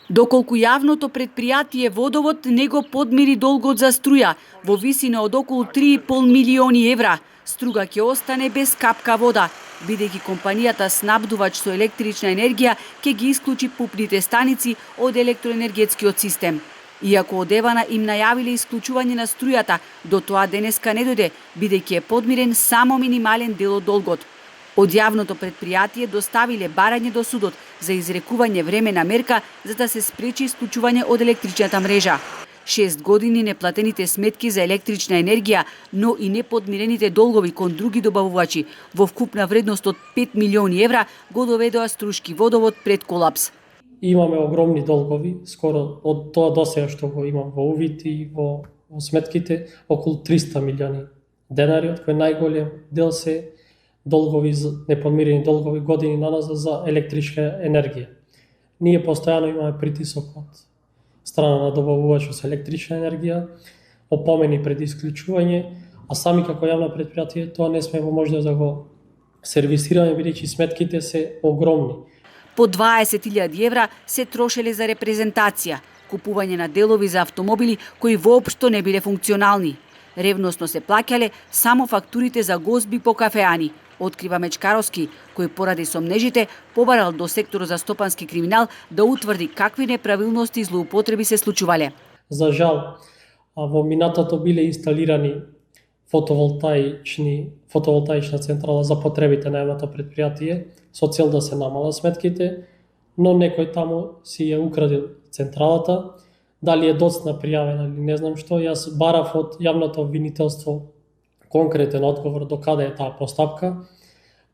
Доколку јавното предпријатие Водовод не го подмири долгот за струја во висина од околу 3,5 милиони евра, Струга ќе остане без капка вода, бидејќи компанијата снабдувач со електрична енергија ќе ги исклучи пупните станици од електроенергетскиот систем. Иако одевана им најавиле исклучување на струјата, до тоа денеска не дојде, бидејќи е подмирен само минимален дел од долгот. Од јавното предпријатие доставиле барање до судот за изрекување времена мерка за да се спречи исклучување од електричната мрежа. 6 години неплатените сметки за електрична енергија, но и неподмирените долгови кон други добавувачи во вкупна вредност од 5 милиони евра го доведоа Струшки водовод пред колапс. Имаме огромни долгови, скоро од тоа досега што го имам во увид и во сметките, околу 300 милиони денари, од кои најголем дел се долгови, неподмирени долгови години наназад за електрична енергија. Ние постојано имаме притисок од страна на добавувачот со електрична енергија, опомени пред исклучување, а сами како јавно предпријатие тоа не сме во можност да го сервисираме, бидејќи сметките се огромни. По 20.000 евра се трошеле за репрезентација, купување на делови за автомобили кои воопшто не биле функционални. Ревносно се плаќале само фактурите за гозби по кафеани, открива Мечкаровски, кој поради сомнежите побарал до секторот за стопански криминал да утврди какви неправилности и злоупотреби се случувале. За жал, во минатото биле инсталирани фотоволтаична централа за потребите на јавното предпријатие со цел да се намалат сметките, но некој таму си ја украдил централата, дали е доцна пријавена или не знам што. Јас барав од јавното обвинителство конкретен одговор до каде е таа постапка.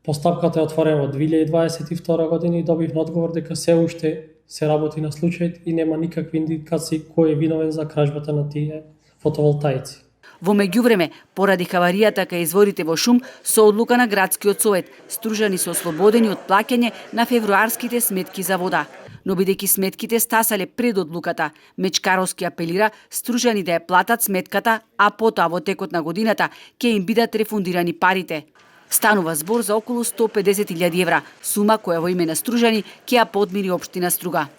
Постапката е отворена во 2022 година и добив одговор дека се уште се работи на случајот и нема никакви индикации кој е виновен за кражбата на тие фотоволтаици. Во меѓувреме, поради хаваријата кај изворите во Шум, со одлука на градскиот совет, стружани се ослободени од плаќање на февруарските сметки за вода. Но бидејќи сметките стасале пред одлуката, Мечкаровски апелира стружани да ја платат сметката, а потоа во текот на годината ќе им бидат рефундирани парите. Станува збор за околу 150.000 евра, сума која во име на стружани ќе ја подмири општина Струга.